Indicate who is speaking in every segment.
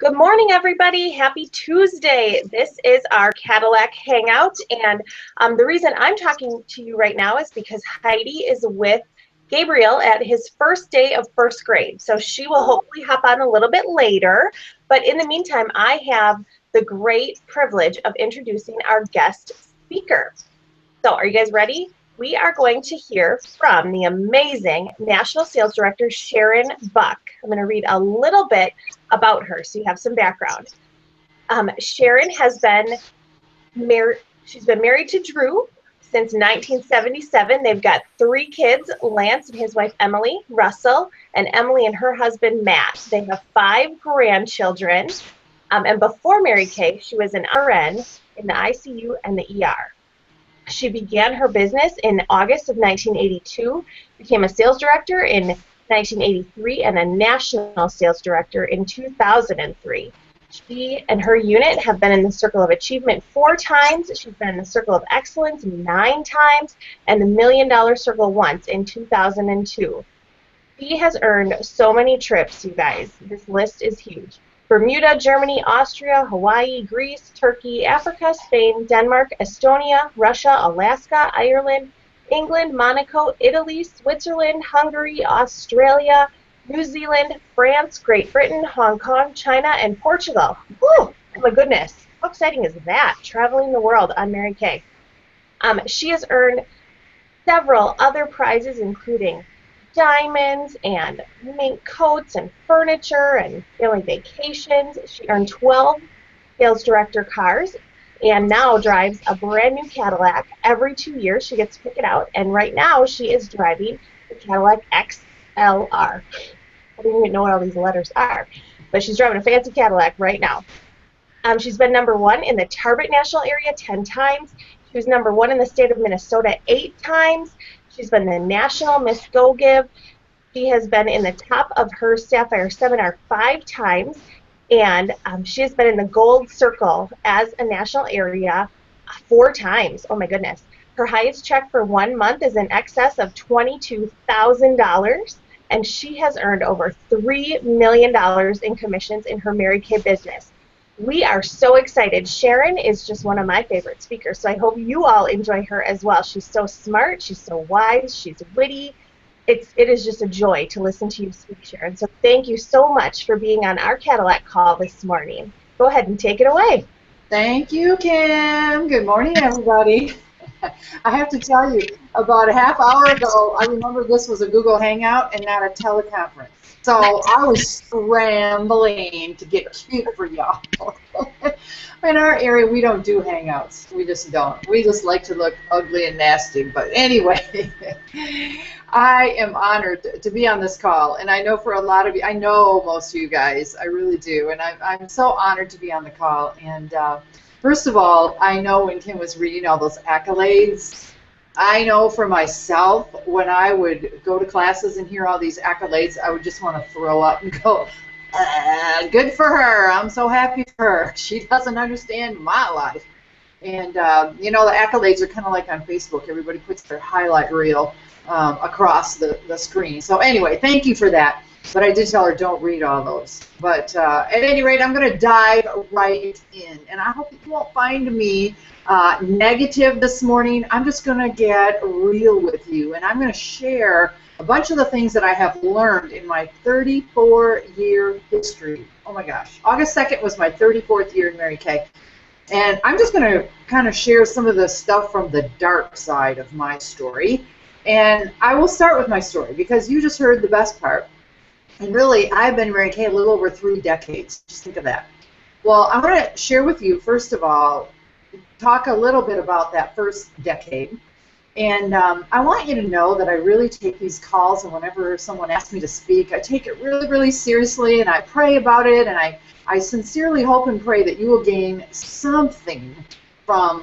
Speaker 1: Good morning, everybody. Happy Tuesday. This is our Cadillac Hangout, and the reason I'm talking to you right now is because Heidi is with Gabriel at his first day of first grade. So she will hopefully hop on a little bit later, but in the meantime, I have the great privilege of introducing our guest speaker. So are you guys ready? We are going to hear from the amazing National Sales Director, Sharon Buck. I'm going to read a little bit about her so you have some background. Sharon has been married. She's been married to Drew since 1977. They've got 3 kids, Lance and his wife Emily, Russell, and Emily and her husband Matt. They have 5 grandchildren. And before Mary Kay, she was an RN in the ICU and the ER. She began her business in August of 1982, became a sales director in 1983, and a national sales director in 2003. She and her unit have been in the Circle of Achievement 4 times. She's been in the Circle of Excellence 9 times, and the $1 Million Circle once in 2002. She has earned so many trips, you guys. This list is huge. Bermuda, Germany, Austria, Hawaii, Greece, Turkey, Africa, Spain, Denmark, Estonia, Russia, Alaska, Ireland, England, Monaco, Italy, Switzerland, Hungary, Australia, New Zealand, France, Great Britain, Hong Kong, China, and Portugal. Woo! Oh my goodness. How exciting is that? Traveling the world on Mary Kay. She has earned several other prizes, including diamonds and mink coats and furniture and family vacations. She earned 12 sales director cars and now drives a brand new Cadillac. Every 2 years she gets to pick it out, and right now she is driving the Cadillac XLR. I don't even know what all these letters are, but she's driving a fancy Cadillac right now. She's been #1 in the Tarbert National Area 10 times. She was #1 in the state of Minnesota 8 times. She's been the National Miss Go Give. She has been in the top of her Sapphire Seminar 5 times, and she has been in the Gold Circle as a national area 4 times. Oh my goodness. Her highest check for 1 month is in excess of $22,000, and she has earned over $3 million in commissions in her Mary Kay business. We are so excited. Sharon is just one of my favorite speakers, so I hope you all enjoy her as well. She's so smart, she's so wise, she's witty. It is just a joy to listen to you speak, Sharon. So thank you so much for being on our Cadillac call this morning. Go ahead and take it away.
Speaker 2: Thank you, Kim. Good morning, everybody. I have to tell you, about a half hour ago, I remember this was a Google Hangout and not a teleconference. So I was scrambling to get cute for y'all. In our area, we don't do Hangouts. We just don't. We just like to look ugly and nasty. But anyway, I am honored to be on this call. And I know for a lot of you, I know most of you guys, I really do. And I'm so honored to be on the call. And first of all, I know when Kim was reading all those accolades, I know for myself, when I would go to classes and hear all these accolades, I would just want to throw up and go, good for her. I'm so happy for her. She doesn't understand my life. And, you know, the accolades are kind of like on Facebook. Everybody puts their highlight reel across the screen. So anyway, thank you for that. But I did tell her don't read all those. But at any rate, I'm going to dive right in. And I hope you won't find me negative this morning. I'm just going to get real with you. And I'm going to share a bunch of the things that I have learned in my 34-year history. Oh my gosh. August 2nd was my 34th year in Mary Kay. And I'm just going to kind of share some of the stuff from the dark side of my story. And I will start with my story because you just heard the best part. And really, I've been Mary Kay a little over 3 decades. Just think of that. Well, I want to share with you, first of all, talk a little bit about that first decade. And I want you to know that I really take these calls, and whenever someone asks me to speak, I take it really, really seriously, and I pray about it, and I sincerely hope and pray that you will gain something from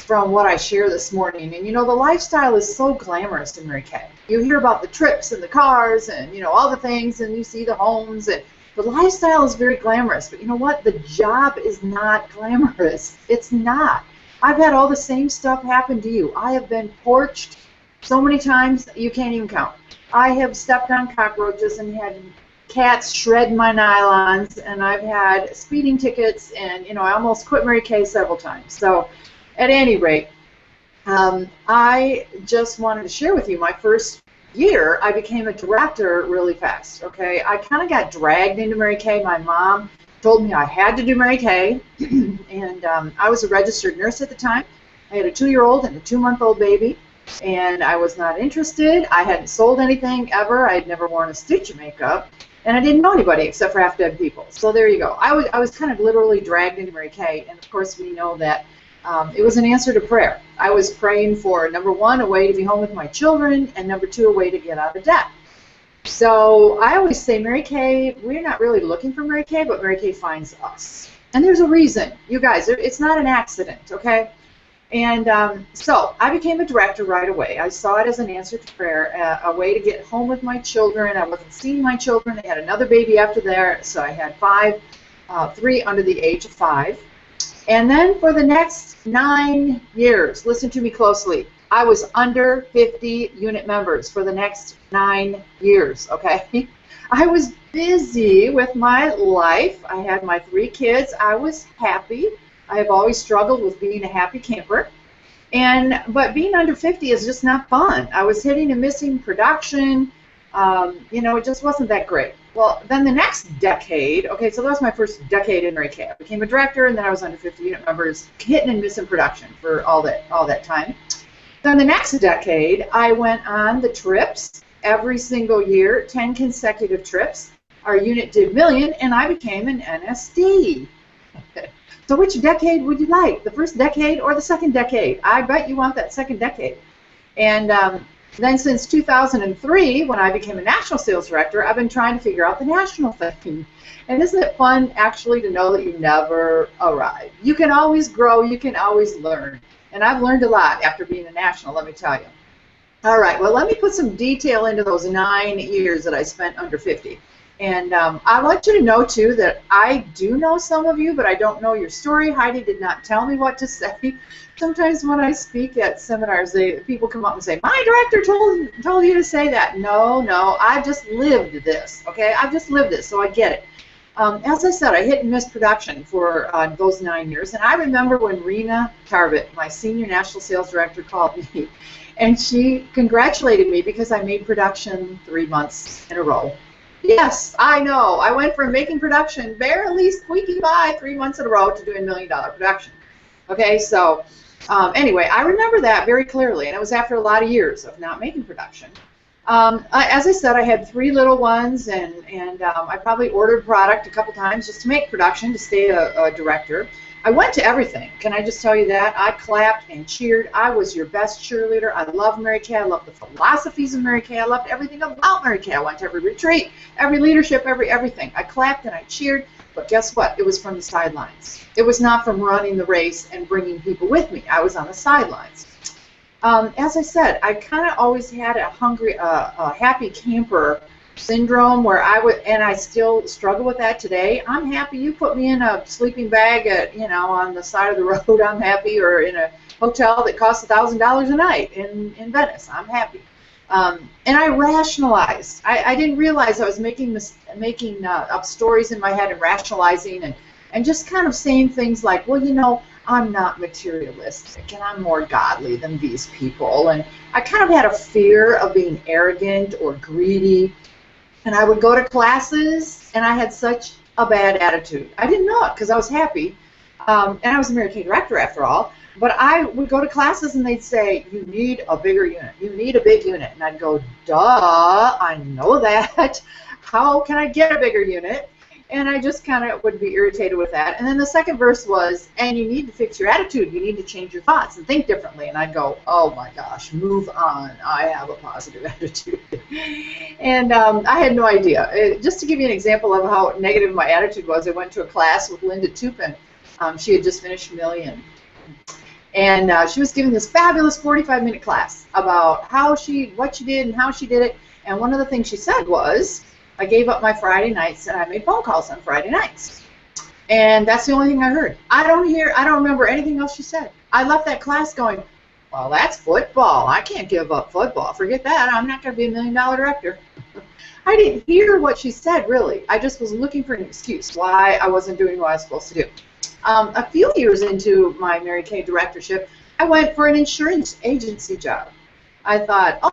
Speaker 2: what I share this morning. And you know, the lifestyle is so glamorous in Mary Kay. You hear about the trips and the cars and, you know, all the things, and you see the homes, and the lifestyle is very glamorous. But you know what? The job is not glamorous. It's not. I've had all the same stuff happen to you. I have been porched so many times you can't even count. I have stepped on cockroaches and had cats shred my nylons, and I've had speeding tickets, and I almost quit Mary Kay several times. So, at any rate, I just wanted to share with you my first year. I became a director really fast. Okay, I kind of got dragged into Mary Kay. My mom told me I had to do Mary Kay, and I was a registered nurse at the time. I had a 2-year-old and a 2-month-old baby, and I was not interested. I hadn't sold anything ever. I had never worn a stitch of makeup, and I didn't know anybody except for half-dead people. So there you go. I was kind of literally dragged into Mary Kay, and of course we know that it was an answer to prayer. I was praying for, number one, a way to be home with my children, and number two, a way to get out of debt. So I always say, Mary Kay, we're not really looking for Mary Kay, but Mary Kay finds us. And there's a reason. You guys, it's not an accident, okay? And so I became a director right away. I saw it as an answer to prayer, a way to get home with my children. I wasn't seeing my children. They had another baby after there, so I had 3 under the age of 5. And then for the next 9 years, listen to me closely, I was under 50 unit members for the next 9 years, okay? I was busy with my life. I had my 3 kids. I was happy. I have always struggled with being a happy camper. But being under 50 is just not fun. I was hitting and missing production. It just wasn't that great. Well, then the next decade, okay, so that was my first decade in Mary Kay. I became a director, and then I was under 50 unit members, hitting and missing production for all that time. Then the next decade, I went on the trips every single year, 10 consecutive trips. Our unit did million, and I became an NSD. So which decade would you like, the first decade or the second decade? I bet you want that second decade. And then since 2003, when I became a national sales director, I've been trying to figure out the national thing. And isn't it fun, actually, to know that you never arrive? You can always grow. You can always learn. And I've learned a lot after being a national, let me tell you. All right, well, let me put some detail into those 9 years that I spent under 50. And I want you to know, too, that I do know some of you, but I don't know your story. Heidi did not tell me what to say. Sometimes when I speak at seminars, people come up and say, my director told you to say that. No, I've just lived this, okay? I've just lived this, so I get it. As I said, I hit and missed production for those 9 years. And I remember when Rena Tarvett, my senior national sales director, called me, and she congratulated me because I made production 3 months in a row. Yes, I know. I went from making production barely squeaking by 3 months in a row to doing $1 million production. Okay, so anyway, I remember that very clearly, and it was after a lot of years of not making production. As I said, I had 3 little ones, and I probably ordered product a couple times just to make production, to stay a director. I went to everything. Can I just tell you that? I clapped and cheered. I was your best cheerleader. I love Mary Kay. I love the philosophies of Mary Kay. I loved everything about Mary Kay. I went to every retreat, every leadership, everything. I clapped and I cheered, but guess what? It was from the sidelines. It was not from running the race and bringing people with me. I was on the sidelines. As I said, I kind of always had a happy camper syndrome where and I still struggle with that today. I'm happy you put me in a sleeping bag on the side of the road. I'm happy, or in a hotel that costs $1,000 a night in Venice. I'm happy. And I rationalized. I didn't realize I was making up stories in my head and rationalizing and just kind of saying things like, well, I'm not materialistic, and I'm more godly than these people. And I kind of had a fear of being arrogant or greedy. And I would go to classes, and I had such a bad attitude. I didn't know it because I was happy, and I was a Mary Kay director after all. But I would go to classes, and they'd say, you need a bigger unit. You need a big unit. And I'd go, duh, I know that. How can I get a bigger unit? And I just kind of would be irritated with that. And then the second verse was, and you need to fix your attitude. You need to change your thoughts and think differently. And I'd go, oh my gosh, move on. I have a positive attitude. And I had no idea. Just to give you an example of how negative my attitude was, I went to a class with Linda Tupin. She had just finished Million. And she was giving this fabulous 45-minute class about what she did and how she did it. And one of the things she said was, I gave up my Friday nights and I made phone calls on Friday nights. And that's the only thing I heard. I don't remember anything else she said. I left that class going, well, that's football. I can't give up football. Forget that. I'm not going to be $1 million director. I didn't hear what she said, really. I just was looking for an excuse why I wasn't doing what I was supposed to do. A few years into my Mary Kay directorship, I went for an insurance agency job. I thought, oh,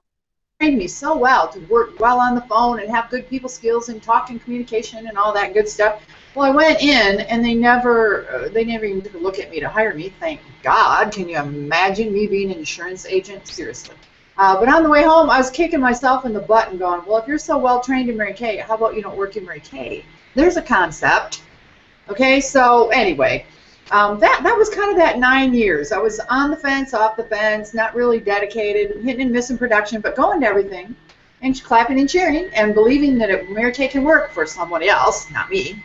Speaker 2: they trained me so well to work well on the phone and have good people skills and talk and communication and all that good stuff. Well, I went in, and they never even took a look at me to hire me. Thank God. Can you imagine me being an insurance agent? Seriously. But on the way home, I was kicking myself in the butt and going, well, if you're so well trained in Mary Kay, how about you don't work in Mary Kay? There's a concept. Okay, so anyway, that was kind of that 9 years. I was on the fence, off the fence, not really dedicated, hitting and missing production, but going to everything and clapping and cheering and believing that Mary Kay can work for someone else, not me.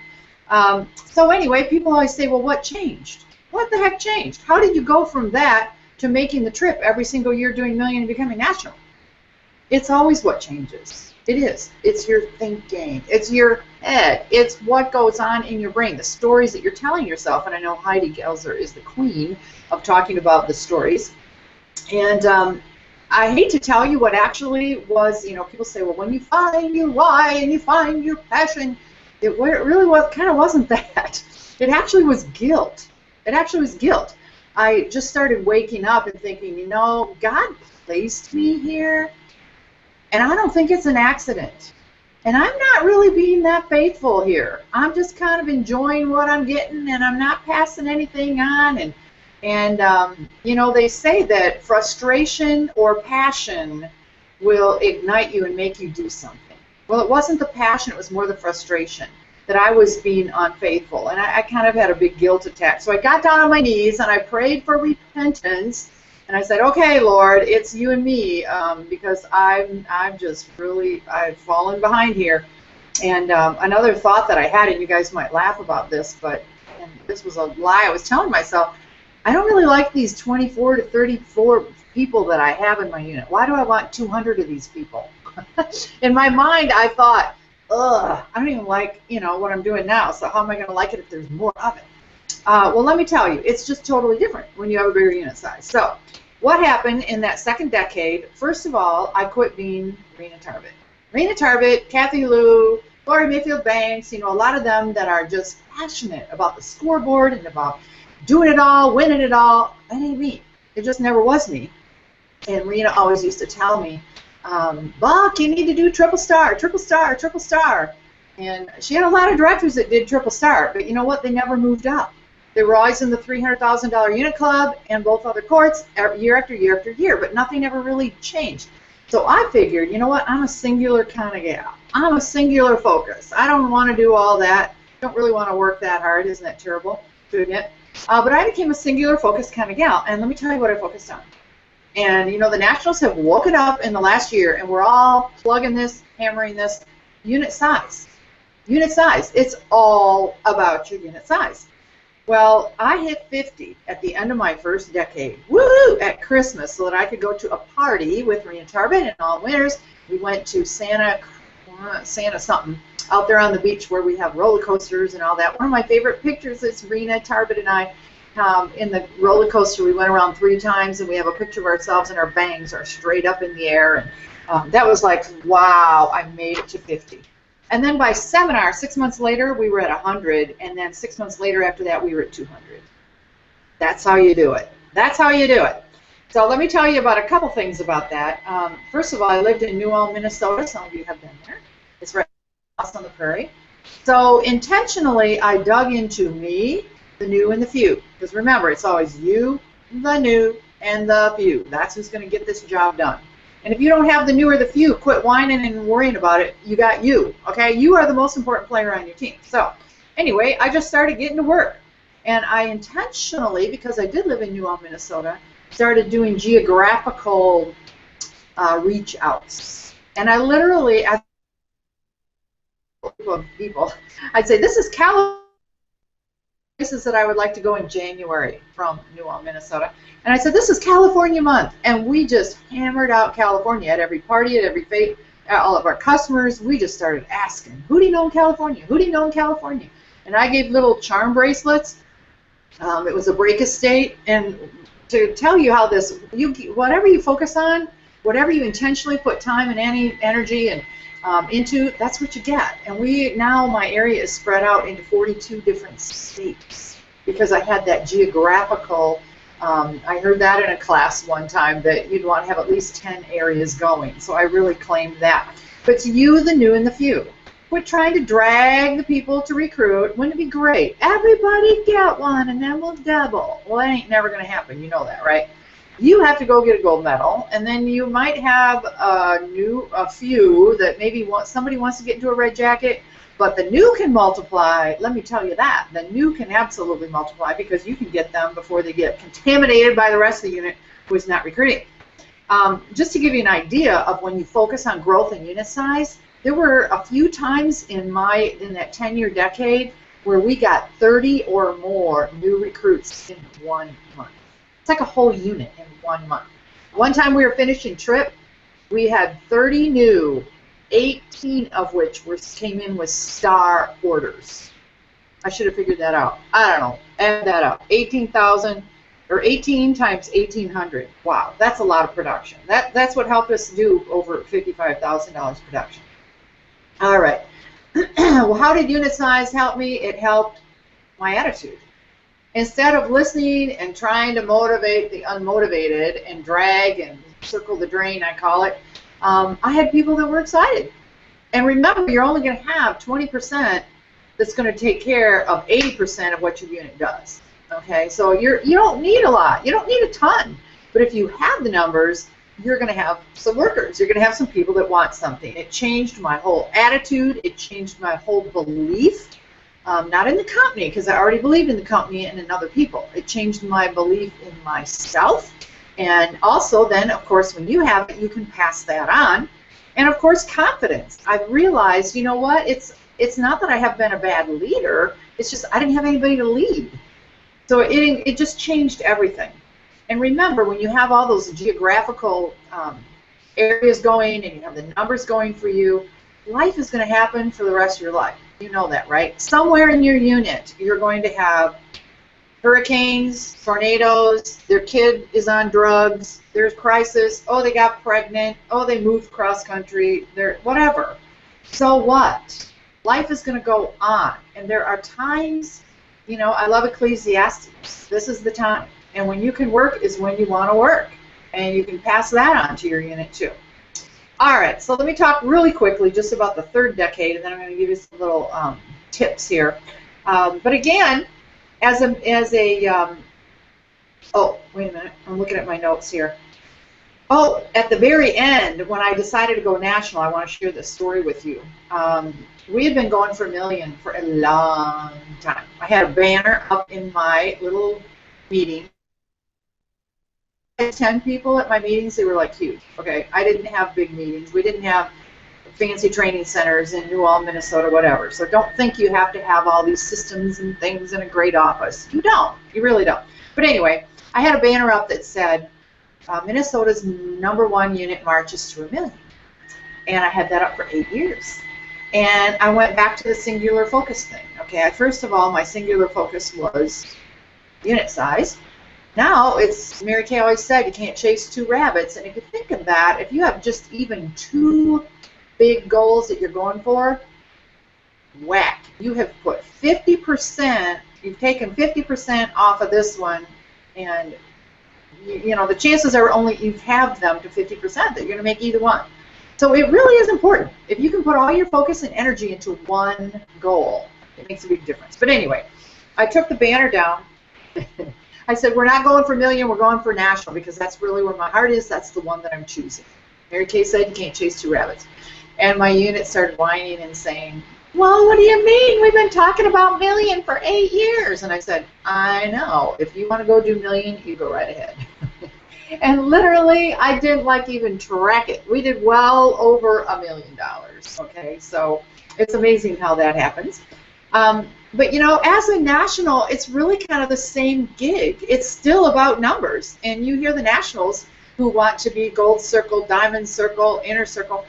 Speaker 2: So anyway, people always say, well, what changed? What the heck changed? How did you go from that to making the trip every single year, doing million and becoming national? It's always what changes. It is. It's your thinking. It's your head. It's what goes on in your brain, the stories that you're telling yourself. And I know Heidi Gelser is the queen of talking about the stories. And I hate to tell you what actually was, people say, well, when you find your why and you find your passion, it really kind of wasn't that. It actually was guilt. It actually was guilt. I just started waking up and thinking, God placed me here, and I don't think it's an accident. And I'm not really being that faithful here. I'm just kind of enjoying what I'm getting, and I'm not passing anything on. And they say that frustration or passion will ignite you and make you do something. Well, it wasn't the passion, it was more the frustration that I was being unfaithful. And I kind of had a big guilt attack. So I got down on my knees and I prayed for repentance. And I said, okay, Lord, it's you and me, because I've fallen behind here. And another thought that I had, and you guys might laugh about this, and this was a lie I was telling myself, I don't really like these 24 to 34 people that I have in my unit. Why do I want 200 of these people? In my mind, I thought, ugh, I don't even like, what I'm doing now, so how am I going to like it if there's more of it? Well, let me tell you, it's just totally different when you have a bigger unit size. So what happened in that second decade? First of all, I quit being Rena Tarbett. Rena Tarbett, Kathy Lou, Lori Mayfield Banks, a lot of them that are just passionate about the scoreboard and about doing it all, winning it all. That ain't me. It just never was me. And Rena always used to tell me, Buck, you need to do triple star, triple star, triple star. And she had a lot of directors that did triple star, but you know what? They never moved up. They were always in the $300,000 unit club and both other courts year after year after year, but nothing ever really changed. So I figured, you know what? I'm a singular kind of gal. I'm a singular focus. I don't want to do all that. Don't really want to work that hard. Isn't that terrible to admit? But I became a singular focus kind of gal, and let me tell you what I focused on. And, the Nationals have woken up in the last year, and we're all plugging this, hammering this, unit size. Unit size. It's all about your unit size. Well, I hit 50 at the end of my first decade, woo, at Christmas, so that I could go to a party with Rena Tarbett and all winners. We went to Santa something out there on the beach where we have roller coasters and all that. One of my favorite pictures is Rena Tarbett and I in the roller coaster. We went around 3 times, and we have a picture of ourselves, and our bangs are straight up in the air. And that was like, wow, I made it to 50. And then by seminar, 6 months later, we were at 100, and then 6 months later after that, we were at 200. That's how you do it. That's how you do it. So let me tell you about a couple things about that. First of all, I lived in New Ulm, Minnesota. Some of you have been there. It's right across on the prairie. So intentionally, I dug into me, the new, and the few. Because remember, it's always you, the new, and the few. That's who's going to get this job done. And if you don't have the new or the few, quit whining and worrying about it. You got you, okay? You are the most important player on your team. So anyway, I just started getting to work. And I intentionally, because I did live in New Ulm, Minnesota, started doing geographical reach outs. And I literally, as people, I'd say, this is California. Places that I would like to go in January from New Ulm, Minnesota. And I said, this is California month. And we just hammered out California at every party, at every fete, all of our customers. We just started asking, who do you know in California? Who do you know in California? And I gave little charm bracelets. It was a break estate. And to tell you how this, whatever you focus on, whatever you intentionally put time and any energy and into, that's what you get. And now my area is spread out into 42 different states because I had that geographical. I heard that in a class one time that you'd want to have at least 10 areas going. So I really claimed that. But to you, the new and the few, quit trying to drag the people to recruit. Wouldn't it be great? Everybody get one and then we'll double. Well, that ain't never going to happen. You know that, right? You have to go get a gold medal, and then you might have a few that maybe somebody wants to get into a red jacket, but the new can multiply. Let me tell you that. The new can absolutely multiply because you can get them before they get contaminated by the rest of the unit who is not recruiting. Just to give you an idea of when you focus on growth and unit size, there were a few times in that 10-year decade where we got 30 or more new recruits in 1 month. It's like a whole unit in 1 month. One time we were finishing trip, we had 30 new, 18 of which came in with star orders. I should have figured that out. I don't know. Add that up. 18,000 or 18 times 1,800. Wow, that's a lot of production. That's what helped us do over $55,000 production. All right. Well, how did unit size help me? It helped my attitude. Instead of listening and trying to motivate the unmotivated and drag and circle the drain, I call it, I had people that were excited. And remember, you're only going to have 20% that's going to take care of 80% of what your unit does. Okay, so you don't need a lot. You don't need a ton. But if you have the numbers, you're going to have some workers. You're going to have some people that want something. It changed my whole attitude. It changed my whole belief. Not in the company, because I already believed in the company and in other people. It changed my belief in myself. And also then, of course, when you have it, you can pass that on. And of course, confidence. I've realized, you know what, it's not that I have been a bad leader, it's just I didn't have anybody to lead. So it just changed everything. And remember, when you have all those geographical areas going and you have the numbers going for you, life is going to happen for the rest of your life. You know that, right? Somewhere in your unit, you're going to have hurricanes, tornadoes, their kid is on drugs, there's crisis, oh, they got pregnant, oh, they moved cross country, whatever. So what? Life is going to go on. And there are times, you know, I love Ecclesiastes. This is the time. And when you can work is when you want to work. And you can pass that on to your unit too. All right, so let me talk really quickly just about the third decade, and then I'm going to give you some little tips here. But again, oh, wait a minute, I'm looking at my notes here. Oh, at the very end, when I decided to go national, I want to share this story with you. We had been going for $1 million for a long time. I had a banner up in my little meeting. I had 10 people at my meetings. They were like huge. Okay, I didn't have big meetings. We didn't have fancy training centers in New Ulm, Minnesota, whatever. So don't think you have to have all these systems and things in a great office. You don't. You really don't. But anyway, I had a banner up that said, Minnesota's #1 unit marches to $1 million. And I had that up for 8 years. And I went back to the singular focus thing. Okay, first of all, my singular focus was unit size. Now, it's, Mary Kay always said, you can't chase 2 rabbits. And if you think of that, if you have just even 2 big goals that you're going for, whack. You have put 50%, you've taken 50% off of this one, and you know, the chances are only you have them to 50% that you're going to make either one. So it really is important. If you can put all your focus and energy into one goal, it makes a big difference. But anyway, I took the banner down. I said, we're not going for $1 million, we're going for national, because that's really where my heart is. That's the one that I'm choosing. Mary Kay said, you can't chase 2 rabbits. And my unit started whining and saying, well, what do you mean? We've been talking about $1 million for 8 years. And I said, I know. If you want to go do $1 million, you go right ahead. And literally, I didn't even track it. We did well over $1 million. Okay, so it's amazing how that happens. But you know, as a national, it's really kind of the same gig. It's still about numbers. And you hear the nationals who want to be gold circle, diamond circle, inner circle.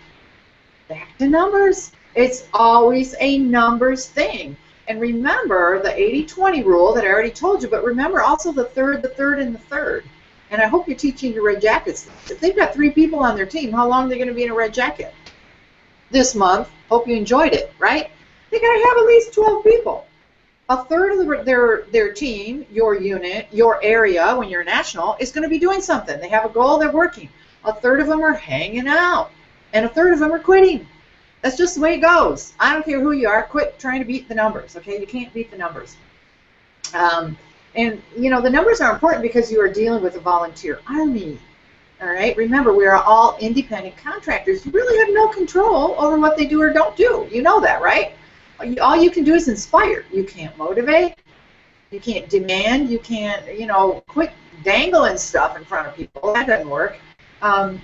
Speaker 2: Back to numbers. It's always a numbers thing. And remember the 80-20 rule that I already told you, but remember also the third, and the third. And I hope you're teaching your red jackets. If they've got 3 people on their team, how long are they going to be in a red jacket? This month. Hope you enjoyed it, right? They got to have at least 12 people. A third of their team, your unit, your area, when you're national, is going to be doing something. They have a goal, they're working. A third of them are hanging out. And a third of them are quitting. That's just the way it goes. I don't care who you are. Quit trying to beat the numbers, okay? You can't beat the numbers. And, you know, the numbers are important because you are dealing with a volunteer army. All right? Remember, we are all independent contractors. You really have no control over what they do or don't do. You know that, right? All you can do is inspire. You can't motivate. You can't demand. You can't, you know, quit dangling stuff in front of people. That doesn't work.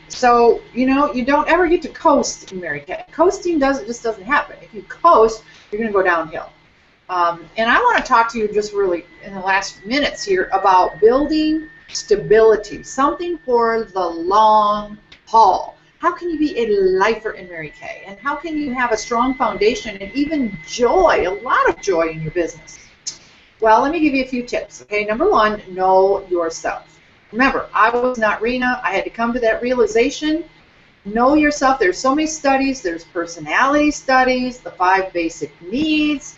Speaker 2: So, you know, you don't ever get to coast in Mary Kay. Coasting just doesn't happen. If you coast, you're going to go downhill. And I want to talk to you just really in the last minutes here about building stability, something for the long haul. How can you be a lifer in Mary Kay? And how can you have a strong foundation and even joy, a lot of joy in your business? Well, let me give you a few tips. Okay, number 1, know yourself. Remember, I was not Rena. I had to come to that realization. Know yourself. There's so many studies. There's personality studies, the 5 basic needs.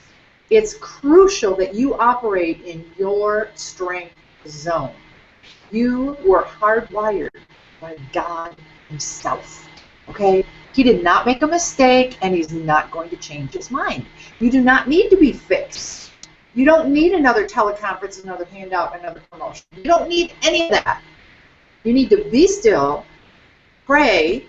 Speaker 2: It's crucial that you operate in your strength zone. You were hardwired by God Himself. Okay? He did not make a mistake, and He's not going to change His mind. You do not need to be fixed. You don't need another teleconference, another handout, another promotion. You don't need any of that. You need to be still, pray,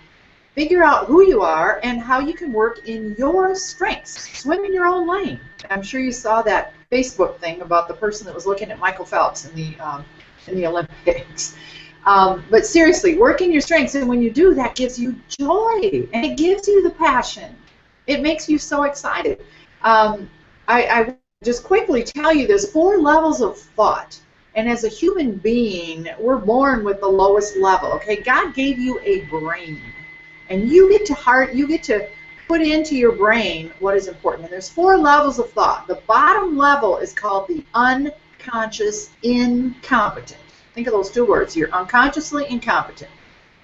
Speaker 2: figure out who you are and how you can work in your strengths. Swim in your own lane. I'm sure you saw that Facebook thing about the person that was looking at Michael Phelps in the Olympics. But seriously, work in your strengths, and when you do, that gives you joy, and it gives you the passion. It makes you so excited. I just quickly tell you there's 4 levels of thought, and as a human being, we're born with the lowest level. Okay, God gave you a brain, and you get to put into your brain what is important. And there's 4 levels of thought. The bottom level is called the unconscious incompetent. Think of those 2 words. You're unconsciously incompetent.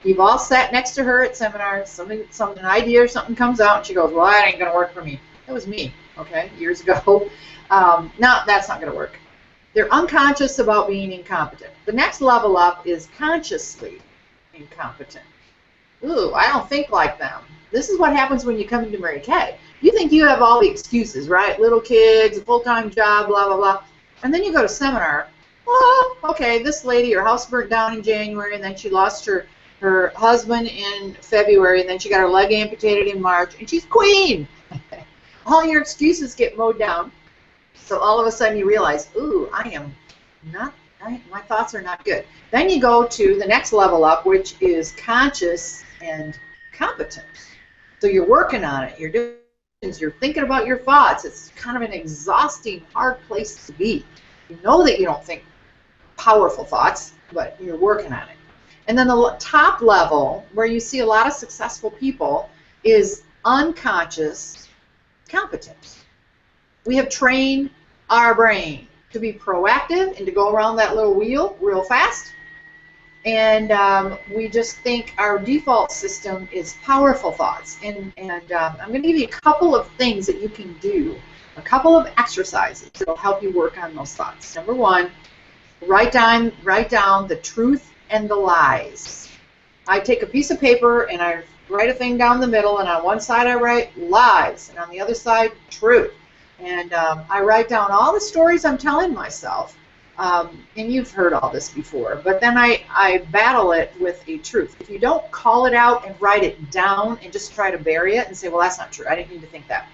Speaker 2: You've all sat next to her at seminars. An idea or something comes out, and she goes, "Well, that ain't going to work for me." That was me, okay, years ago. No, that's not going to work. They're unconscious about being incompetent. The next level up is consciously incompetent. Ooh, I don't think like them. This is what happens when you come into Mary Kay. You think you have all the excuses, right? Little kids, a full-time job, blah, blah, blah. And then you go to seminar. Well, okay, this lady, her house burnt down in January, and then she lost her husband in February, and then she got her leg amputated in March, and she's queen. All your excuses get mowed down. So all of a sudden you realize, ooh, my thoughts are not good. Then you go to the next level up, which is conscious and competent. So you're working on it. You're doing things. You're thinking about your thoughts. It's kind of an exhausting, hard place to be. You know that you don't think powerful thoughts, but you're working on it. And then the top level, where you see a lot of successful people, is unconscious competence. We have trained our brain to be proactive and to go around that little wheel real fast. And we just think our default system is powerful thoughts. And I'm going to give you a couple of things that you can do, a couple of exercises that will help you work on those thoughts. Number 1, write down the truth and the lies. I take a piece of paper and I write a thing down the middle, and on one side I write lies, and on the other side truth. And I write down all the stories I'm telling myself. And you've heard all this before, but then I battle it with a truth. If you don't call it out and write it down and just try to bury it and say, well, that's not true, I didn't mean to think that,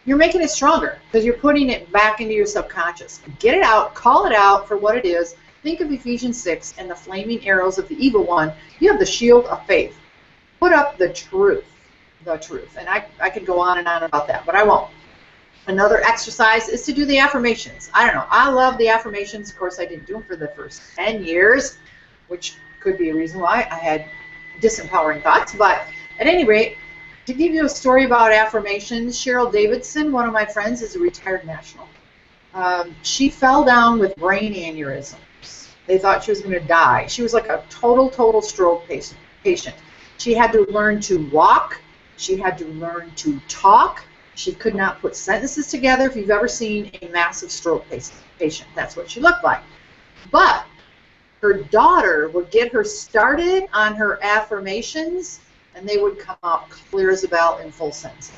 Speaker 2: you're making it stronger because you're putting it back into your subconscious. Get it out, call it out for what it is. Think of Ephesians 6 and the flaming arrows of the evil one. You have the shield of faith. Put up the truth. The truth. And I could go on and on about that, but I won't. Another exercise is to do the affirmations. I don't know. I love the affirmations. Of course, I didn't do them for the first 10 years, which could be a reason why I had disempowering thoughts. But at any rate, to give you a story about affirmations, Cheryl Davidson, one of my friends, is a retired national. She fell down with brain aneurysms. They thought she was going to die. She was like a total stroke patient. She had to learn to walk. She had to learn to talk. She could not put sentences together. If you've ever seen a massive stroke patient, that's what she looked like. But her daughter would get her started on her affirmations, and they would come out clear as a bell in full sentences.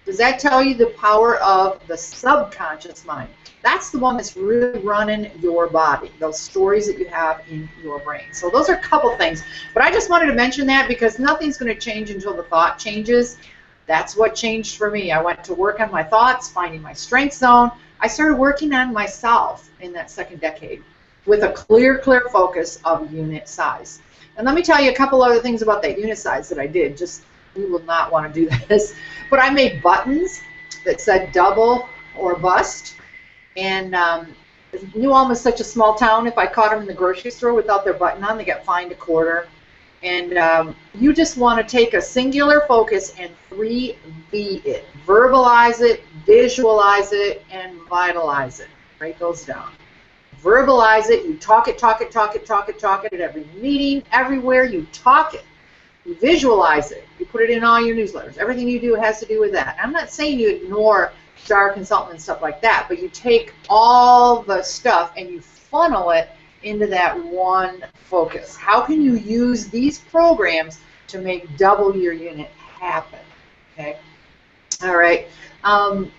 Speaker 2: Does that tell you the power of the subconscious mind? That's the one that's really running your body, those stories that you have in your brain. So those are a couple things. But I just wanted to mention that because nothing's going to change until the thought changes. That's what changed for me. I went to work on my thoughts, finding my strength zone. I started working on myself in that second decade with a clear focus of unit size. And let me tell you a couple other things about that unit size that I did. Just, you will not want to do this. But I made buttons that said double or bust. And New Ulm is such a small town. If I caught them in the grocery store without their button on, they get fined $0.25. And you just want to take a singular focus and 3V it. Verbalize it, visualize it, and vitalize it. Write those down. Verbalize it. You talk it at every meeting, everywhere. You talk it. You visualize it. You put it in all your newsletters. Everything you do has to do with that. I'm not saying you ignore Star Consultant and stuff like that, but you take all the stuff and you funnel it into that one focus. How can you use these programs to make double your unit happen? Okay. All right.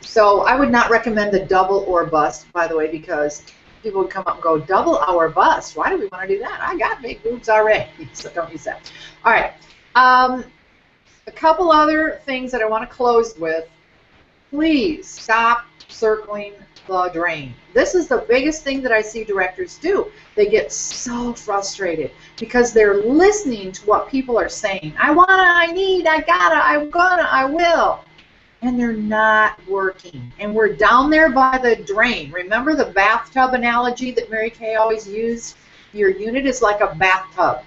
Speaker 2: So I would not recommend the double or bust, by the way, because people would come up and go, double our bust? Why do we want to do that? I got big boobs already, so don't use that. All right. A couple other things that I want to close with. Please stop circling the drain. This is the biggest thing that I see directors do. They get so frustrated because they're listening to what people are saying. I wanna, I need, I gotta, I'm gonna, I will. And they're not working. And we're down there by the drain. Remember the bathtub analogy that Mary Kay always used? Your unit is like a bathtub.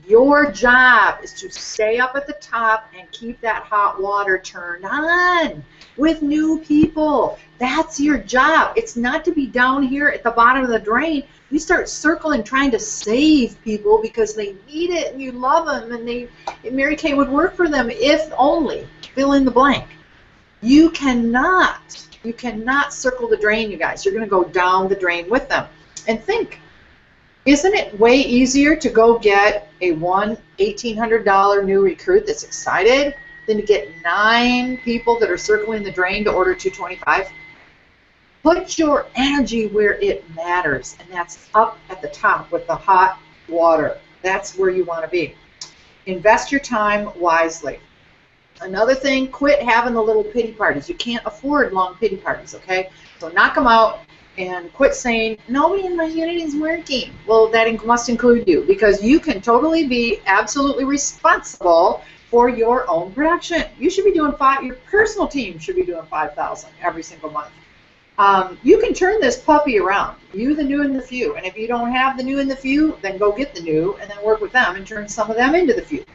Speaker 2: Your job is to stay up at the top and keep that hot water turned on with new people. That's your job. It's not to be down here at the bottom of the drain. You start circling trying to save people because they need it and you love them and Mary Kay would work for them if only. Fill in the blank. You cannot circle the drain, you guys. You're going to go down the drain with them. And think, isn't it way easier to go get a $1,800 new recruit that's excited than to get 9 people that are circling the drain to order $225? Put your energy where it matters, and that's up at the top with the hot water. That's where you want to be. Invest your time wisely. Another thing, quit having the little pity parties. You can't afford long pity parties, okay? So knock them out. And quit saying, nobody in my unit is working. Well, that must include you, because you can totally be absolutely responsible for your own production. You should be doing your personal team should be doing 5,000 every single month. You can turn this puppy around, you, the new and the few. And if you don't have the new and the few, then go get the new and then work with them and turn some of them into the few.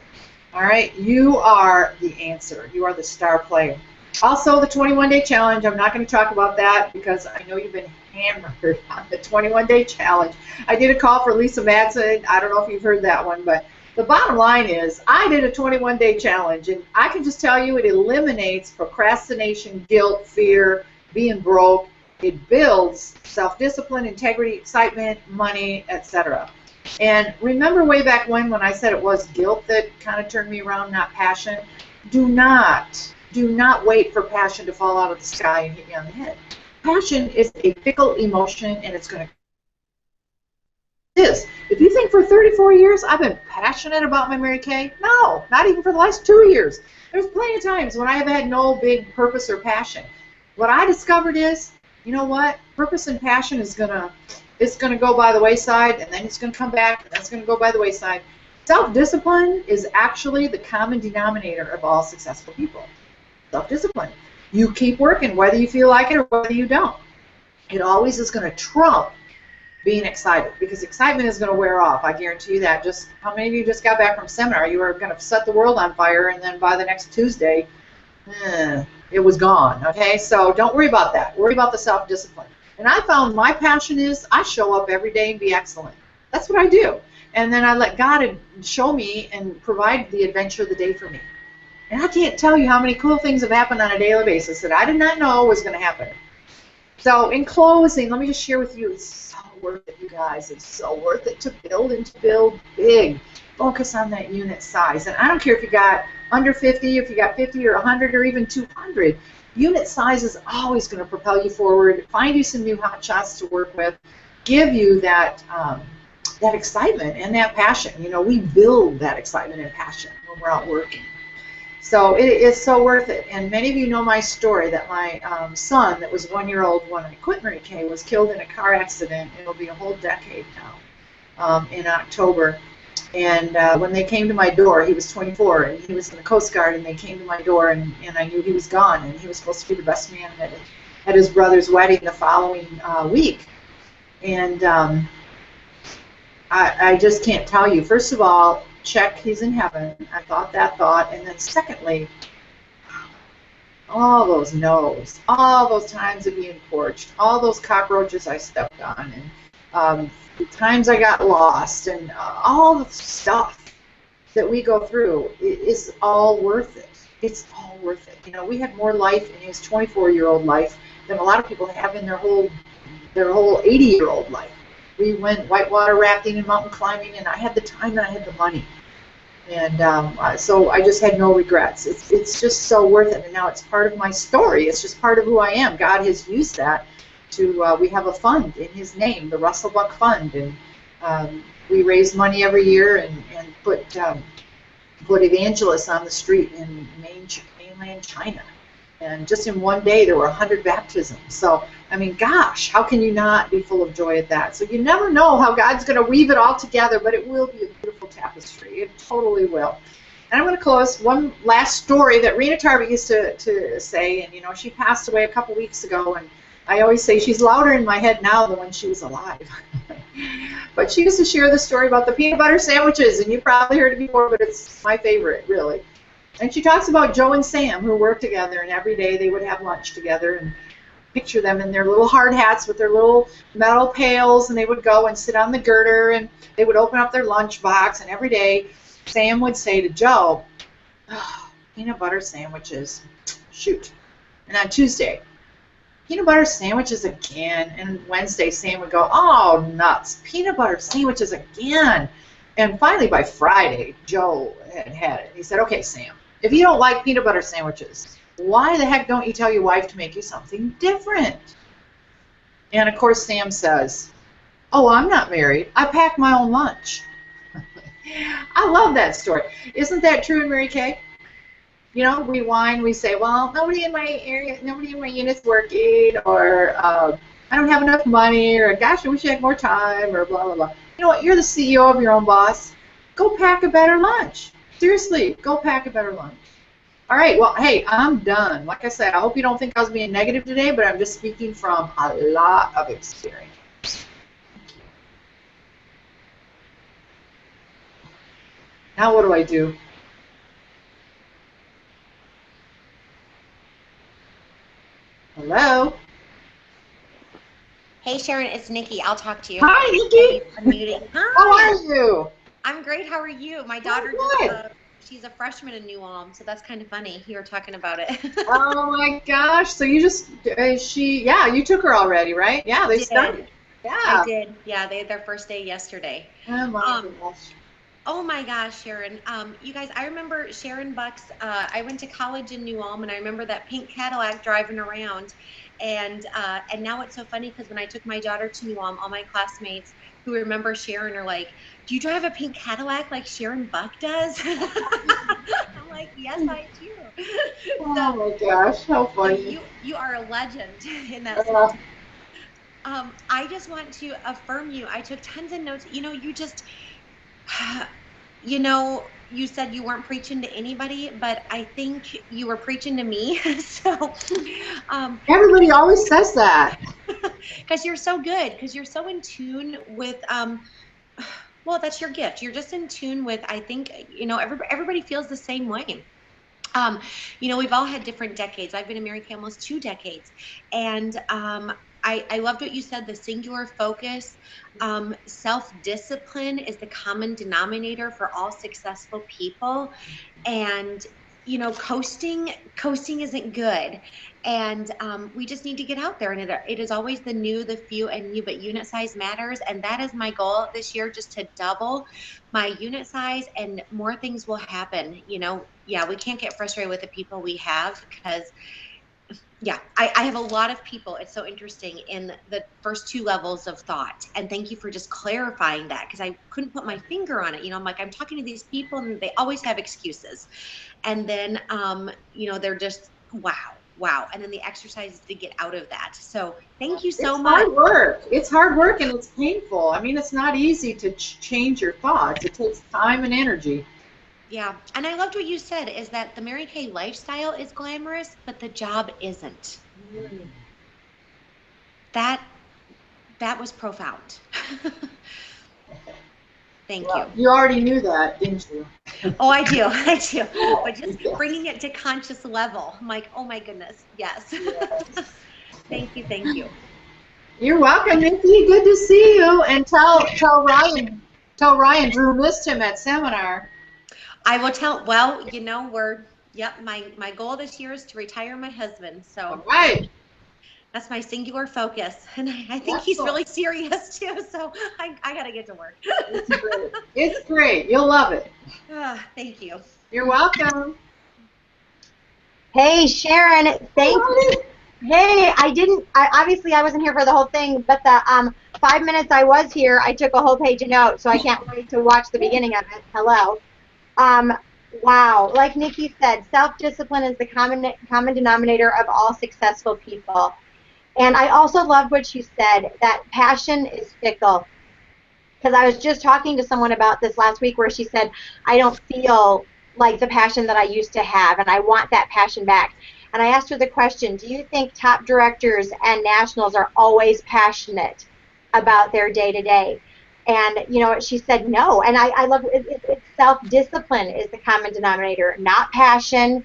Speaker 2: All right, you are the answer. You are the star player. Also, the 21-day challenge, I'm not going to talk about that because I know you've been hammered on the 21-day challenge. I did a call for Lisa Madsen. I don't know if you've heard that one, but the bottom line is I did a 21-day challenge, and I can just tell you it eliminates procrastination, guilt, fear, being broke. It builds self-discipline, integrity, excitement, money, etc. And remember way back when I said it was guilt that kind of turned me around, not passion? Do not wait for passion to fall out of the sky and hit you on the head. Passion is a fickle emotion, and it's going to If you think for 34 years I've been passionate about my Mary Kay, no, not even for the last 2 years. There's plenty of times when I have had no big purpose or passion. What I discovered is, you know what? Purpose and passion is it's gonna go by the wayside, and then it's gonna come back, and that's gonna go by the wayside. Self-discipline is actually the common denominator of all successful people. Self-discipline. You keep working whether you feel like it or whether you don't. It always is going to trump being excited, because excitement is going to wear off. I guarantee you that. Just how many of you just got back from seminar? You were going to set the world on fire, and then by the next Tuesday, it was gone. Okay, so don't worry about that. Worry about the self-discipline. And I found my passion is I show up every day and be excellent. That's what I do. And then I let God show me and provide the adventure of the day for me. And I can't tell you how many cool things have happened on a daily basis that I did not know was going to happen. So in closing, let me just share with you, it's so worth it, you guys. It's so worth it to build and to build big. Focus on that unit size. And I don't care if you got under 50, if you got 50 or 100 or even 200. Unit size is always going to propel you forward, find you some new hot shots to work with, give you that that excitement and that passion. You know, we build that excitement and passion when we're out working. So it is so worth it. And many of you know my story that my son, that was 1 year old when I quit Mary Kay, was killed in a car accident. It'll be a whole decade now in October. And when they came to my door, he was 24, and he was in the Coast Guard, and they came to my door, and I knew he was gone, and he was supposed to be the best man at his brother's wedding the following week. And I just can't tell you. First of all, check, he's in heaven. I thought that thought. And then secondly, all those no's, all those times of being porched, all those cockroaches I stepped on, and the times I got lost, and all the stuff that we go through is all worth it. It's all worth it. You know, we had more life in his 24-year-old life than a lot of people have in their whole 80-year-old life. We went whitewater rafting and mountain climbing, and I had the time and I had the money. And so I just had no regrets. It's just so worth it. And now it's part of my story. It's just part of who I am. God has used that to, we have a fund in his name, the Russell Buck Fund. And we raise money every year and put evangelists on the street in mainland China. And just in one day, there were 100 baptisms. So, I mean, gosh, how can you not be full of joy at that? So you never know how God's going to weave it all together, but it will be a beautiful tapestry. It totally will. And I'm going to close one last story that Rena Tarby used to say, and, you know, she passed away a couple weeks ago, and I always say she's louder in my head now than when she was alive. But she used to share the story about the peanut butter sandwiches, and you probably heard it before, but it's my favorite, really. And she talks about Joe and Sam, who worked together, and every day they would have lunch together, and picture them in their little hard hats with their little metal pails, and they would go and sit on the girder, and they would open up their lunch box, and every day Sam would say to Joe, oh, peanut butter sandwiches, shoot. And on Tuesday, peanut butter sandwiches again, and Wednesday Sam would go, oh, nuts, peanut butter sandwiches again. And finally by Friday, Joe had it. He said, okay, Sam, if you don't like peanut butter sandwiches, why the heck don't you tell your wife to make you something different? And of course Sam says, oh, I'm not married. I pack my own lunch. I love that story. Isn't that true in Mary Kay? You know, we whine, we say, well, nobody in my area, nobody in my unit's working, or I don't have enough money, or gosh, I wish I had more time, or blah, blah, blah. You know what? You're the CEO of your own boss. Go pack a better lunch. Seriously, go pack a better lunch. All right, well, hey, I'm done. Like I said, I hope you don't think I was being negative today, but I'm just speaking from a lot of experience. Now what do I do? Hello?
Speaker 3: Hey Sharon, it's Nikki. I'll talk to you.
Speaker 2: Hi, Nikki.
Speaker 3: Unmuting. Hi.
Speaker 2: How are you?
Speaker 3: I'm great. How are you? My daughter, she's a freshman in New Ulm, so that's kind of funny. You were talking about it.
Speaker 2: Oh my gosh! So you just you took her already, right? Yeah, they started. Yeah,
Speaker 3: I did. Yeah, they had their first day yesterday.
Speaker 2: Oh my gosh.
Speaker 3: Oh my gosh, Sharon. You guys, I remember Sharon Bucks. I went to college in New Ulm, and I remember that pink Cadillac driving around. And now it's so funny because when I took my daughter to New Ulm, all my classmates who remember Sharon are like, do you drive a pink Cadillac like Sharon Buck does? I'm like, yes, I do.
Speaker 2: Oh my gosh, how funny.
Speaker 3: You are a legend in that small town. I just want to affirm you. I took tons of notes. You know, you said you weren't preaching to anybody, but I think you were preaching to me. So
Speaker 2: everybody always says that.
Speaker 3: Because you're so good, because you're so in tune with well, that's your gift. You're just in tune with, I think, everybody feels the same way. We've all had different decades. I've been in Mary Kay almost 2 decades, and I loved what you said, the singular focus. Self-discipline is the common denominator for all successful people. And coasting isn't good, and we just need to get out there, and it is always the new, the few, and you, but unit size matters, and that is my goal this year, just to double my unit size, and more things will happen. Yeah, we can't get frustrated with the people we have, because yeah, I have a lot of people. It's so interesting in the first two levels of thought. And thank you for just clarifying that, because I couldn't put my finger on it. I'm like, I'm talking to these people and they always have excuses. And then, they're just, wow, wow. And then the exercises to get out of that. So thank you so much.
Speaker 2: It's hard work. It's hard work and it's painful. I mean, it's not easy to change your thoughts. It takes time and energy.
Speaker 3: Yeah, and I loved what you said, is that the Mary Kay lifestyle is glamorous, but the job isn't.
Speaker 2: Mm.
Speaker 3: That was profound. Thank you.
Speaker 2: You already knew that, didn't you?
Speaker 3: Oh, I do. But just bringing it to conscious level, I'm like, oh my goodness, yes. Thank you.
Speaker 2: You're welcome, Nikki. Good to see you. And tell Ryan Drew missed him at seminar.
Speaker 3: I will tell. Well, my goal this year is to retire my husband. So
Speaker 2: all right.
Speaker 3: That's my singular focus, and I think he's really serious too. So I got to get to work.
Speaker 2: It's great. It's great. You'll love it.
Speaker 3: Thank you.
Speaker 2: You're welcome.
Speaker 4: Hey, Sharon. Thank you. Hey, obviously I wasn't here for the whole thing, but the 5 minutes I was here, I took a whole page of notes, so I can't wait to watch the beginning of it. Hello. Wow. Like Nikki said, self-discipline is the common denominator of all successful people. And I also love what you said, that passion is fickle. Because I was just talking to someone about this last week where she said, I don't feel like the passion that I used to have, and I want that passion back. And I asked her the question, do you think top directors and nationals are always passionate about their day-to-day? And, she said no. And I love it. It's self-discipline is the common denominator, not passion,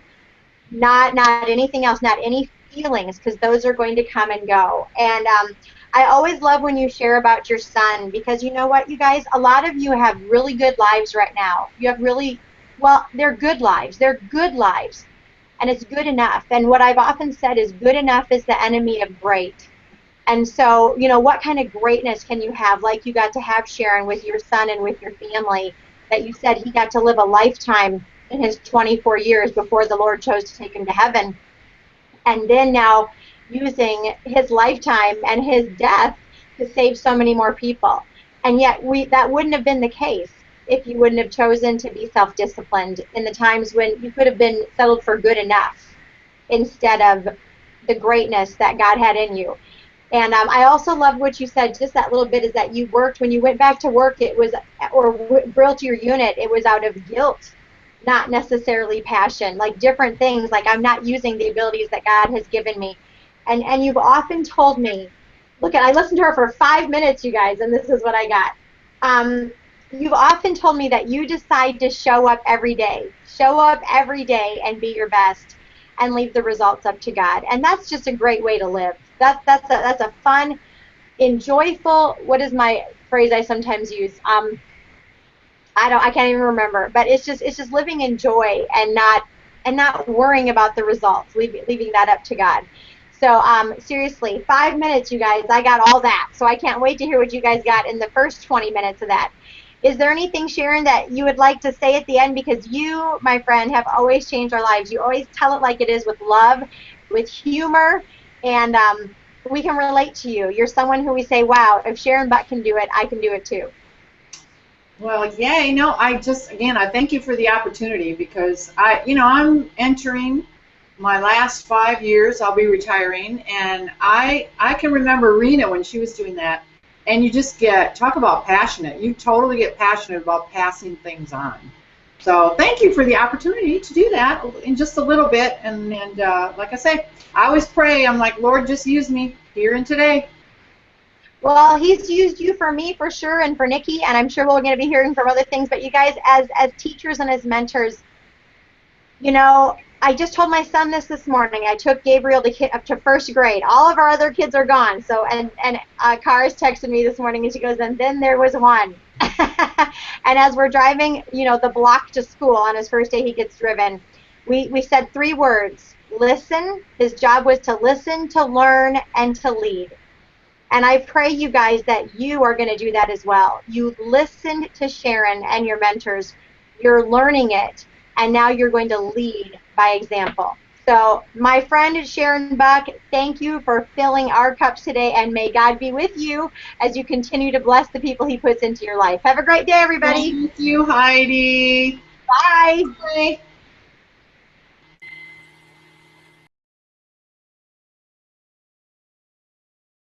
Speaker 4: not anything else, not any feelings, because those are going to come and go. And I always love when you share about your son, because you know what, you guys, a lot of you have really good lives right now. You have they're good lives. They're good lives. And it's good enough. And what I've often said is good enough is the enemy of great. And so, what kind of greatness can you have, like you got to have, Sharon, with your son and with your family, that you said he got to live a lifetime in his 24 years before the Lord chose to take him to heaven. And then now using his lifetime and his death to save so many more people. And yet that wouldn't have been the case if you wouldn't have chosen to be self-disciplined in the times when you could have been settled for good enough instead of the greatness that God had in you. And I also love what you said, just that little bit, is that you worked, when you went back to work, or built your unit, it was out of guilt, not necessarily passion, like different things, like I'm not using the abilities that God has given me. And you've often told me, I listened to her for 5 minutes, you guys, and this is what I got. You've often told me that you decide to show up every day and be your best and leave the results up to God. And that's just a great way to live. That's a fun, enjoyable, what is my phrase I sometimes use? I can't even remember, but it's just living in joy and not worrying about the results, leaving that up to God. So seriously, 5 minutes, you guys, I got all that. So I can't wait to hear what you guys got in the first 20 minutes of that. Is there anything, Sharon, that you would like to say at the end? Because you, my friend, have always changed our lives. You always tell it like it is, with love, with humor, and we can relate to you. You're someone who we say, wow, if Sharon Buck can do it, I can do it too.
Speaker 2: Well, yay. No, I thank you for the opportunity, because I'm entering my last 5 years. I'll be retiring, and I can remember Rena when she was doing that, and you just talk about passionate. You totally get passionate about passing things on. So thank you for the opportunity to do that in just a little bit, and like I say, I always pray, I'm like, Lord, just use me here and today.
Speaker 4: Well, he's used you for me, for sure, and for Nikki, and I'm sure we're going to be hearing from other things. But you guys, as teachers and as mentors, I just told my son this morning. I took Gabriel up to first grade. All of our other kids are gone. So and Cars texted me this morning and she goes, and then there was one. And as we're driving, the block to school on his first day he gets driven, we said 3 words: listen. His job was to listen, to learn, and to lead. And I pray, you guys, that you are going to do that as well. You listened to Sharon and your mentors. You're learning it. And now you're going to lead by example. So, my friend Sharon Buck, thank you for filling our cups today, and may God be with you as you continue to bless the people he puts into your life. Have a great day, everybody.
Speaker 2: Thank you, Heidi.
Speaker 4: Bye.
Speaker 2: Bye.